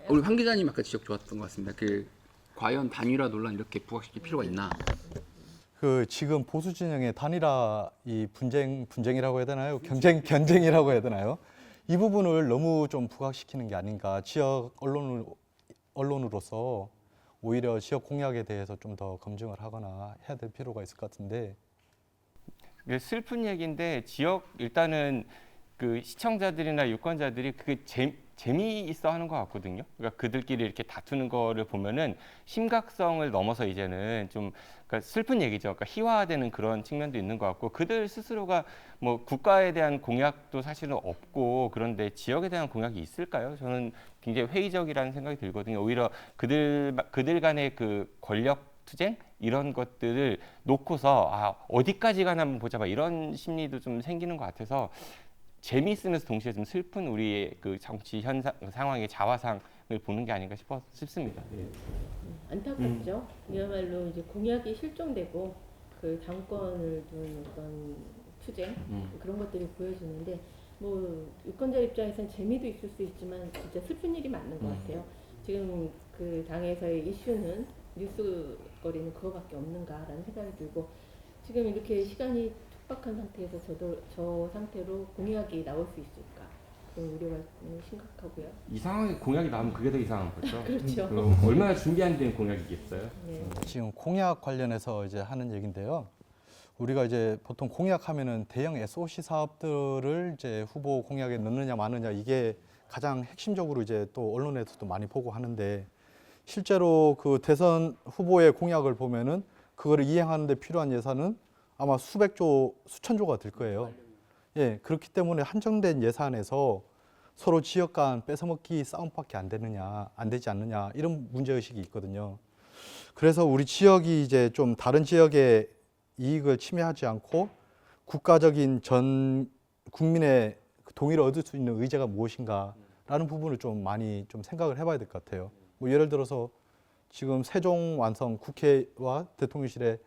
우리 황 기자님 아까 지적 좋았던 것 같습니다. 그 과연 단일화 논란 이렇게 부각시킬 필요가 있나? 그 지금 보수 진영의 단일화 이 분쟁이라고 해야 되나요? 견쟁이라고 해야 되나요? 이 부분을 너무 좀 부각시키는 게 아닌가. 지역 언론으로서 오히려 지역 공약에 대해서 좀 더 검증을 하거나 해야 될 필요가 있을 것 같은데. 이게 슬픈 얘기인데 지역 일단은 그 시청자들이나 유권자들이 그게 재미있어 하는 것 같거든요. 그러니까 그들끼리 이렇게 다투는 거를 보면은 심각성을 넘어서 이제는 좀 그러니까 슬픈 얘기죠. 그러니까 희화화되는 그런 측면도 있는 것 같고 그들 스스로가 뭐 국가에 대한 공약도 사실은 없고 그런데 지역에 대한 공약이 있을까요? 저는 굉장히 회의적이라는 생각이 들거든요. 오히려 그들 간의 그 권력 투쟁 이런 것들을 놓고서 어디까지 가나 한번 보자 봐 이런 심리도 좀 생기는 것 같아서 재미있으면서 동시에 좀 슬픈 우리의 그 정치 현상 상황의 자화상을 보는 게 아닌가 싶습니다. 예. 안타깝죠. 이야말로 이제 공약이 실종되고 그 당권을 둔 어떤 투쟁 그런 것들이 보여지는데 뭐 유권자 입장에서는 재미도 있을 수 있지만 진짜 슬픈 일이 맞는 것 같아요. 지금 그 당에서의 이슈는 뉴스거리는 그거밖에 없는가라는 생각이 들고 지금 이렇게 시간이 촉박한 상태에서 저 상태로 공약이 나올 수 있을까 그런 우려가 심각하고요. 이 상황에 공약이 나오면 그게 더 이상한 거죠. 그렇죠. 그럼 얼마나 준비 안 된 공약이겠어요? 네. 지금 공약 관련해서 이제 하는 얘기인데요. 우리가 이제 보통 공약하면은 대형 SOC 사업들을 이제 후보 공약에 넣느냐 마느냐 이게 가장 핵심적으로 이제 또 언론에서도 많이 보고 하는데 실제로 그 대선 후보의 공약을 보면은 그거를 이행하는 데 필요한 예산은 아마 수백조, 수천조가 될 거예요. 예, 그렇기 때문에 한정된 예산에서 서로 지역 간 뺏어먹기 싸움밖에 안 되지 않느냐 이런 문제의식이 있거든요. 그래서 우리 지역이 이제 좀 다른 지역의 이익을 침해하지 않고 국가적인 전 국민의 동의를 얻을 수 있는 의제가 무엇인가라는 부분을 좀 많이 좀 생각을 해봐야 될 것 같아요. 뭐 예를 들어서 지금 세종 완성 국회와 대통령실의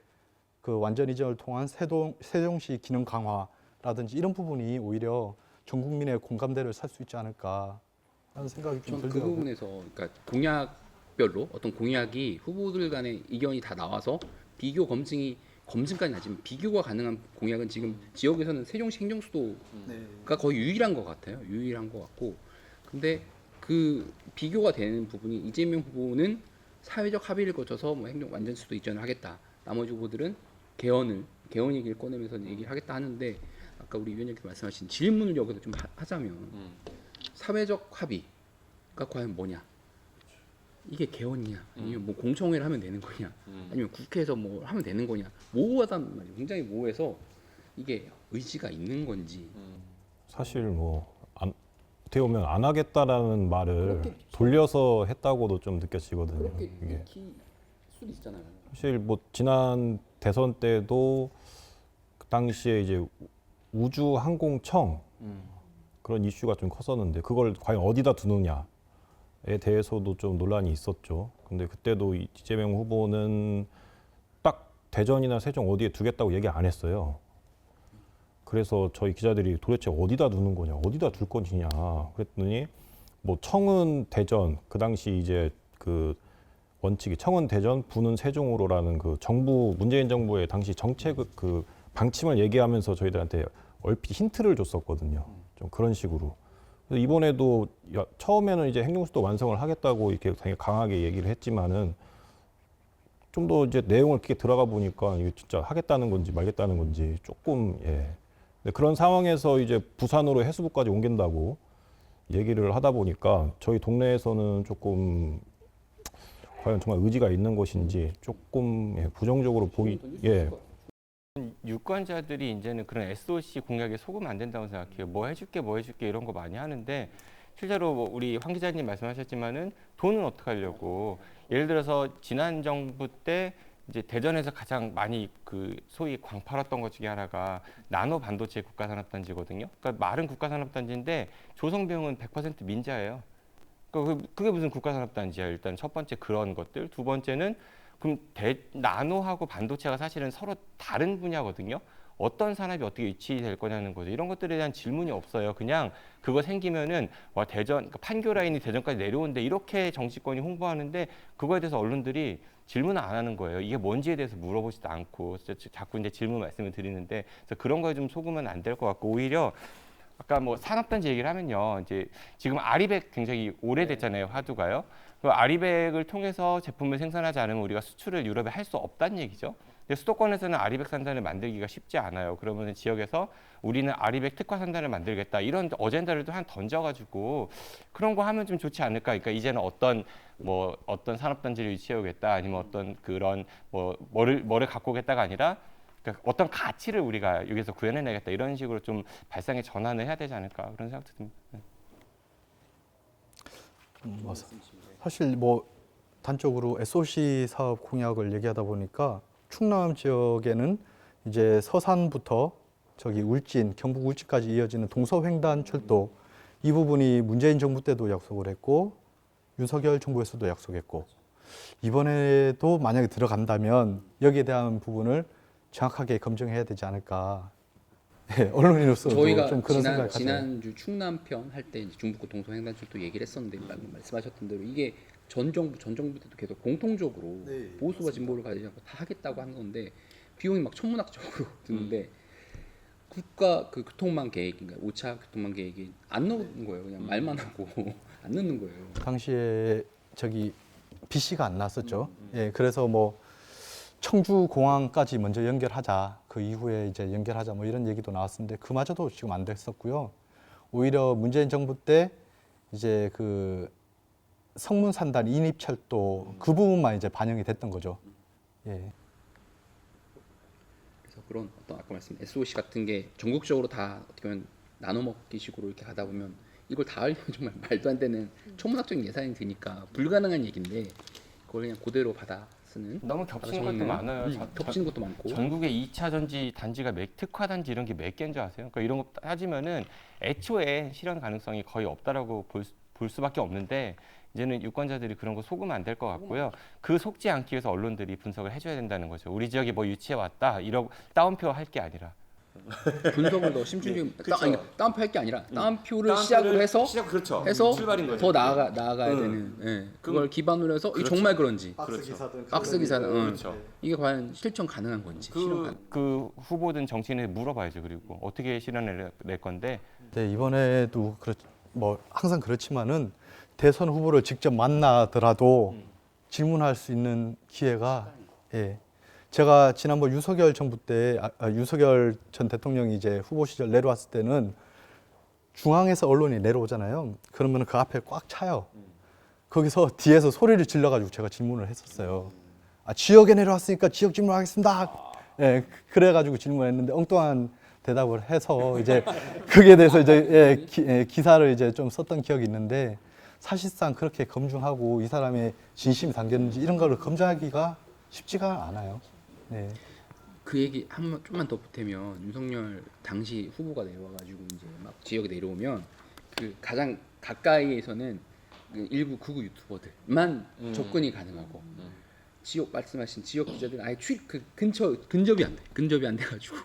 그 완전 이전을 통한 세종시 기능 강화라든지 이런 부분이 오히려 전 국민의 공감대를 살 수 있지 않을까 하는 생각이 좀 저는 그 들더라고요. 부분에서 그러니까 공약별로 어떤 공약이 후보들 간의 의견이 다 나와서 비교 검증까지 나지만 비교가 가능한 공약은 지금 지역에서는 세종시 행정수도가 거의 유일한 것 같아요. 유일한 것 같고 근데 그 비교가 되는 부분이 이재명 후보는 사회적 합의를 거쳐서 뭐 행정 완전 수도 이전을 하겠다. 나머지 후보들은 개헌 얘기를 꺼내면서 얘기를 하겠다 하는데 아까 우리 위원장님 말씀하신 질문을 여기서 좀 하자면 사회적 합의가 과연 뭐냐? 이게 개헌이냐? 아니면 뭐 공청회를 하면 되는 거냐? 아니면 국회에서 뭐 하면 되는 거냐? 모호하단 말이에요. 굉장히 모호해서 이게 의지가 있는 건지. 사실 뭐 어떻게 보면 안 하겠다라는 말을 그렇게 돌려서 했다고도 좀 느껴지거든요. 그렇게 이게 익힐 수도 있잖아요. 사실 뭐 지난 대선 때도 그 당시에 이제 우주항공청 그런 이슈가 좀 컸었는데 그걸 과연 어디다 두느냐에 대해서도 좀 논란이 있었죠. 근데 그때도 이재명 후보는 딱 대전이나 세종 어디에 두겠다고 얘기 안 했어요. 그래서 저희 기자들이 도대체 어디다 두는 거냐, 어디다 둘 것이냐 그랬더니 뭐 청은 대전 그 당시 이제 그 원칙이 청은 대전, 부는 세종으로라는 그 정부 문재인 정부의 당시 정책 그 방침을 얘기하면서 저희들한테 얼핏 힌트를 줬었거든요. 좀 그런 식으로. 그래서 이번에도 처음에는 이제 행정수도 완성을 하겠다고 이렇게 되게 강하게 얘기를 했지만은 좀 더 이제 내용을 이렇게 들어가 보니까 이게 진짜 하겠다는 건지 말겠다는 건지 조금 근데 그런 상황에서 이제 부산으로 해수부까지 옮긴다고 얘기를 하다 보니까 저희 동네에서는 조금 과연 정말 의지가 있는 것인지 조금 부정적으로 보기 유권자들이 이제는 그런 SOC 공약에 속으면 안 된다고 생각해요. 뭐 해줄게 이런 거 많이 하는데 실제로 뭐 우리 황 기자님 말씀하셨지만은 돈은 어떻게 하려고 예를 들어서 지난 정부 때 이제 대전에서 가장 많이 그 소위 광팔았던 것 중에 하나가 나노 반도체 국가산업단지거든요. 그러니까 말은 국가산업단지인데 조성 비용은 100% 민자예요. 그러니까 그게 무슨 국가산업단지야? 일단 첫 번째 그런 것들. 두 번째는 그럼 나노하고 반도체가 사실은 서로 다른 분야거든요. 어떤 산업이 어떻게 위치될 거냐는 거죠. 이런 것들에 대한 질문이 없어요. 그냥 그거 생기면은 와 대전 그러니까 판교 라인이 대전까지 내려오는데 이렇게 정치권이 홍보하는데 그거에 대해서 언론들이 질문을 안 하는 거예요. 이게 뭔지에 대해서 물어보지도 않고 자꾸 이제 질문 말씀을 드리는데 그래서 그런 거에 좀 속으면 안 될 것 같고 오히려 아까 뭐 산업단지 얘기를 하면요. 이제 지금 아리백 굉장히 오래됐잖아요. 화두가요. 그 아리백을 통해서 제품을 생산하지 않으면 우리가 수출을 유럽에 할 수 없다는 얘기죠. 근데 수도권에서는 아리백 산단을 만들기가 쉽지 않아요. 그러면 지역에서 우리는 아리백 특화 산단을 만들겠다 이런 어젠다를 또 한 던져가지고 그런 거 하면 좀 좋지 않을까. 그러니까 이제는 어떤 산업단지를 유치해오겠다 아니면 어떤 그런 뭐를 갖고 오겠다가 아니라 그러니까 어떤 가치를 우리가 여기서 구현해내겠다 이런 식으로 좀 발상의 전환을 해야 되지 않을까 그런 생각도 듭니다. 사실 뭐 단적으로 SOC 사업 공약을 얘기하다 보니까 충남 지역에는 이제 서산부터 저기 울진, 경북 울진까지 이어지는 동서횡단 철도 이 부분이 문재인 정부 때도 약속을 했고 윤석열 정부에서도 약속했고 이번에도 만약에 들어간다면 여기에 대한 부분을 정확하게 검증해야 되지 않을까. 네, 언론인으로서 저희가 좀 그런 생각을 가져요. 지난주 충남편 할 때 중북구 동서횡단철도 얘기를 했었는데 방금 말씀하셨던 대로 이게 전 정부 때도 계속 공통적으로 보수와 진보를 가리지 않고 다 하겠다고 한 건데 비용이 막 천문학적으로 드는데 국가 그 교통망 계획인가 5차 교통망 계획이 안 넣은 거예요. 그냥 말만 하고 안 넣는 거예요. 당시에 저기 BC가 안 났었죠. 예, 그래서 뭐 청주 공항까지 먼저 연결하자. 그 이후에 이제 연결하자 뭐 이런 얘기도 나왔었는데 그마저도 지금 안 됐었고요. 오히려 문재인 정부 때 이제 그 성문산단 인입철도 그 부분만 이제 반영이 됐던 거죠. 예. 그래서 그런 어떤 아까 말씀 SOC 같은 게 전국적으로 다 어떻게 보면 나눠 먹기 식으로 이렇게 가다 보면 이걸 다 하려면 정말 말도 안 되는 천문학적인 예산이 드니까 불가능한 얘기인데 그걸 그냥 그대로 받아 쓰는 너무 겹치는 받아 것도 적는, 많아요. 겹치는 것도 많고 전국에 2차 전지 단지가 특화 단지 이런 게 몇 개인 줄 아세요? 그러니까 이런 거 따지면은 애초에 실현 가능성이 거의 없다라고 볼 수밖에 없는데 이제는 유권자들이 그런 거 속으면 안 될 것 같고요. 그 속지 않기 위해서 언론들이 분석을 해줘야 된다는 거죠. 우리 지역에 뭐 유치해 왔다 이러고 따옴표 할 게 아니라. 분석을 더 심층적인 다운표 할 게 아니라 다운표를 다운표를 시작으로 해서 그렇죠. 해서 출발인 거죠. 더 나아가야 되는 예. 그걸 기반으로 해서 이게 정말 그런지 박스 기사든 박스 기사는 그렇죠. 이게 과연 실천 가능한 건지 실현 가능. 그 후보든 정치인에 물어봐야죠. 그리고 어떻게 실현을 낼 건데 네, 이번에도 뭐 항상 그렇지만은 대선 후보를 직접 만나더라도 질문할 수 있는 기회가 예. 제가 지난번 윤석열 정부 때 윤석열 전 대통령이 이제 후보 시절 내려왔을 때는 중앙에서 언론이 내려오잖아요. 그러면 그 앞에 꽉 차요. 거기서 뒤에서 소리를 질러가지고 제가 질문을 했었어요. 지역에 내려왔으니까 지역 질문하겠습니다. 예, 그래가지고 질문했는데 엉뚱한 대답을 해서 이제 거기에 대해서 이제 기사를 이제 좀 썼던 기억이 있는데 사실상 그렇게 검증하고 이 사람의 진심이 담겼는지 이런 거를 검증하기가 쉽지가 않아요. 네. 그 얘기 좀만 더 보태면 윤석열 당시 후보가 내려와가지고 이제 막 지역에 내려오면 그 가장 가까이에서는 그 일부 극우 유튜버들만 접근이 가능하고 지역 말씀하신 지역 기자들은 아예 근접이 안 돼. 근접이 안 돼가지고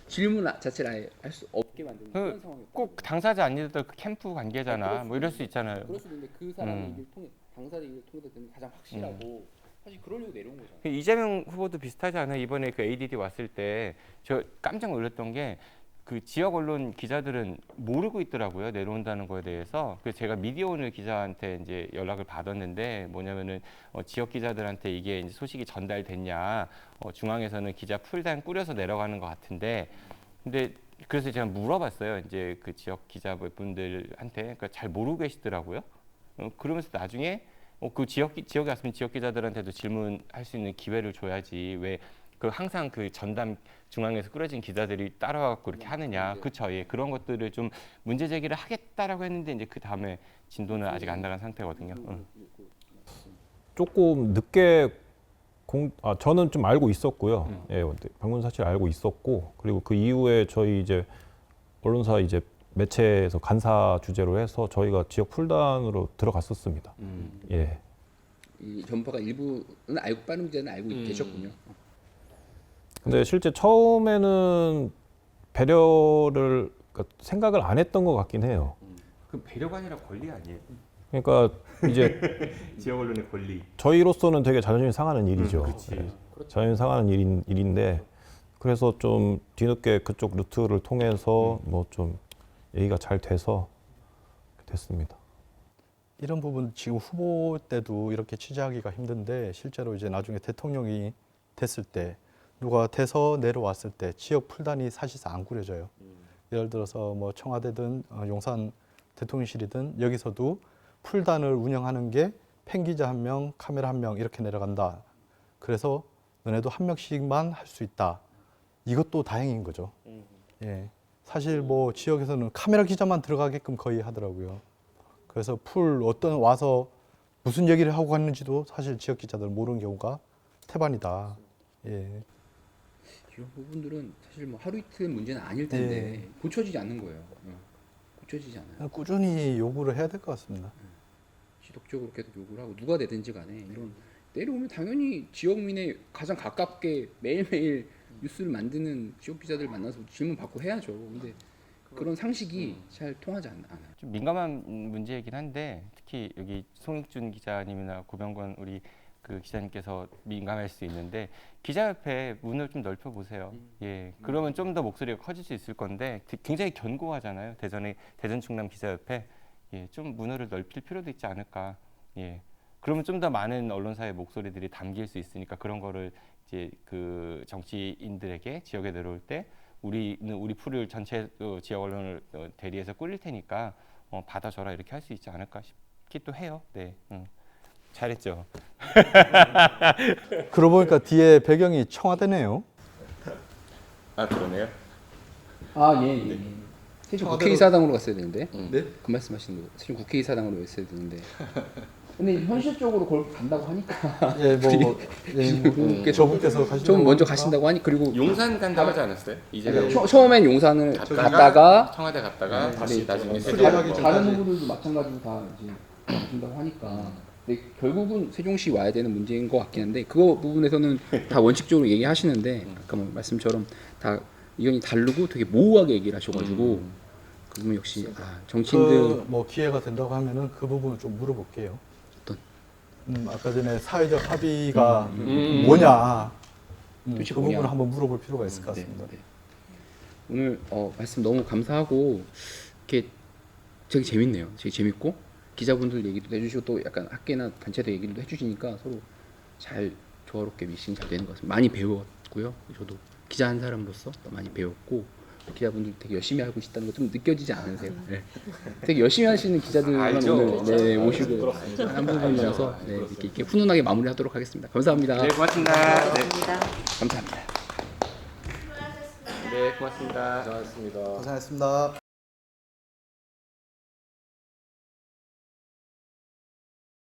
질문 자체를 아예 할 수 없게 만드는 그런 상황이 꼭 당사자 아니더라도 그 캠프 관계자나 뭐 이럴 수 있잖아요. 그럴 수도 있는데 그 사람의 얘기를 통해 당사자 얘기를 통해서 듣는 게 가장 확실하고 사실 그러려고 내려온 거잖아요. 이재명 후보도 비슷하지 않아요? 이번에 그 ADD 왔을 때 저 깜짝 놀랐던 게 그 지역 언론 기자들은 모르고 있더라고요. 내려온다는 거에 대해서. 그래서 제가 미디어오늘 기자한테 이제 연락을 받았는데 뭐냐면은 지역 기자들한테 이게 이제 소식이 전달됐냐. 중앙에서는 기자 풀단 꾸려서 내려가는 것 같은데 근데 그래서 제가 물어봤어요. 이제 그 지역 기자분들한테 그러니까 잘 모르고 계시더라고요. 그러면서 나중에 그 지역에 왔으면 지역 기자들한테도 질문할 수 있는 기회를 줘야지 왜 그 항상 그 전담 중앙에서 꾸려진 기자들이 따라와갖고 이렇게 하느냐, 그렇죠? 예, 그런 것들을 좀 문제 제기를 하겠다라고 했는데 이제 그 다음에 진도는 아직 안 나간 상태거든요. 조금 늦게 저는 좀 알고 있었고요. 예, 방문 사실 알고 있었고 그리고 그 이후에 저희 이제 언론사 이제 매체에서 간사 주제로 해서 저희가 지역 풀단으로 들어갔었습니다. 예. 이 전파가 일부는 알고 빠른 기자는 알고 계셨군요. 근데 실제 처음에는 배려를 그러니까 생각을 안 했던 것 같긴 해요. 그 배려가 아니라 권리 아니에요? 그러니까 이제 지역 언론의 권리. 저희로서는 되게 자존심이 상하는 일이죠. 그렇지. 자존심 상하는 일인데 그래서 좀 뒤늦게 그쪽 루트를 통해서 뭐 좀 얘기가 잘 돼서 됐습니다. 이런 부분 지금 후보 때도 이렇게 취재하기가 힘든데 실제로 이제 나중에 대통령이 됐을 때 누가 돼서 내려왔을 때 지역 풀단이 사실상 안 꾸려져요. 예를 들어서 뭐 청와대든 용산 대통령실이든 여기서도 풀단을 운영하는 게 팬기자 1명, 카메라 1명 이렇게 내려간다. 그래서 너네도 1명씩만 할 수 있다. 이것도 다행인 거죠. 예. 사실 뭐 지역에서는 카메라 기자만 들어가게끔 거의 하더라고요. 그래서 풀 어떤 와서 무슨 얘기를 하고 갔는지도 사실 지역 기자들은 모르는 경우가 태반이다. 예. 이런 부분들은 사실 뭐 하루 이틀 문제는 아닐 텐데 고쳐지지 않는 거예요. 고쳐지지 않아요. 그냥 꾸준히 요구를 해야 될 것 같습니다. 지속적으로 계속 요구를 하고 누가 되든지 간에 이런 내려오면 당연히 지역민에 가장 가깝게 매일매일 뉴스를 만드는 지역 기자들 만나서 질문 받고 해야죠. 근데 그런 상식이 잘 통하지 않아요. 좀 민감한 문제이긴 한데 특히 여기 송익준 기자님이나 고병건 우리 그 기자님께서 민감할 수 있는데 기자협회 문을 좀 넓혀 보세요. 예, 그러면 좀 더 목소리가 커질 수 있을 건데 굉장히 견고하잖아요. 대전 충남 기자협회 예, 좀 문을 넓힐 필요도 있지 않을까. 예, 그러면 좀 더 많은 언론사의 목소리들이 담길 수 있으니까 그런 거를 이제 그 정치인들에게 지역에 내려올 때 우리는 우리 풀을 전체 지역 언론을 대리해서 꿀릴 테니까 받아줘라 이렇게 할 수 있지 않을까 싶기도 해요. 네, 잘했죠. 그러고 보니까 뒤에 배경이 청와대네요. 아 그러네요. 아 예. 예. 세종 국회의사당으로 갔어야 되는데. 네? 그 말씀하시는 거. 세종 국회의사당으로 했어야 되는데. 근데 현실적으로 그걸 간다고 하니까. 예, 뭐, 저분께서 가시는 좀 먼저 가신다고 하니 그리고 용산 간다고 하지 않았어요? 이제 처음엔 용산을 갔다가 청와대 갔다가 다시 나중에 수리하기 전에 다른 후보들도 마찬가지로 다 이제 가신다고 하니까. 근데 결국은 세종시 와야 되는 문제인 것 같긴 한데 그 부분에서는 다 원칙적으로 얘기하시는데 아까 뭐 말씀처럼 다 의견이 다르고 되게 모호하게 얘기를 하셔가지고 그 부분 역시 정치인들 뭐 기회가 된다고 하면은 그 부분을 좀 물어볼게요. 어떤? 아까 전에 사회적 합의가 뭐냐. 도대체 그 뭐냐. 부분을 한번 물어볼 필요가 있을 것 네, 같습니다. 네. 오늘 말씀 너무 감사하고 이렇게 되게 재밌네요. 되게 재밌고 기자분들 얘기도 해주시고 또 약간 학계나 단체들 얘기도 해주시니까 서로 잘 조화롭게 미싱 잘 되는 것 같습니다. 많이 배웠고요. 저도 기자 한 사람으로서 또 많이 배웠고 기자분들 되게 열심히 하고 있다는 거 좀 느껴지지 않으세요? 네. 되게 열심히 하시는 기자들만 알죠. 오늘 모시고 한 부분이라서 이렇게 훈훈하게 마무리하도록 하겠습니다. 감사합니다. 네, 고맙습니다. 네, 감사합니다. 네 고맙습니다. 고생하셨습니다.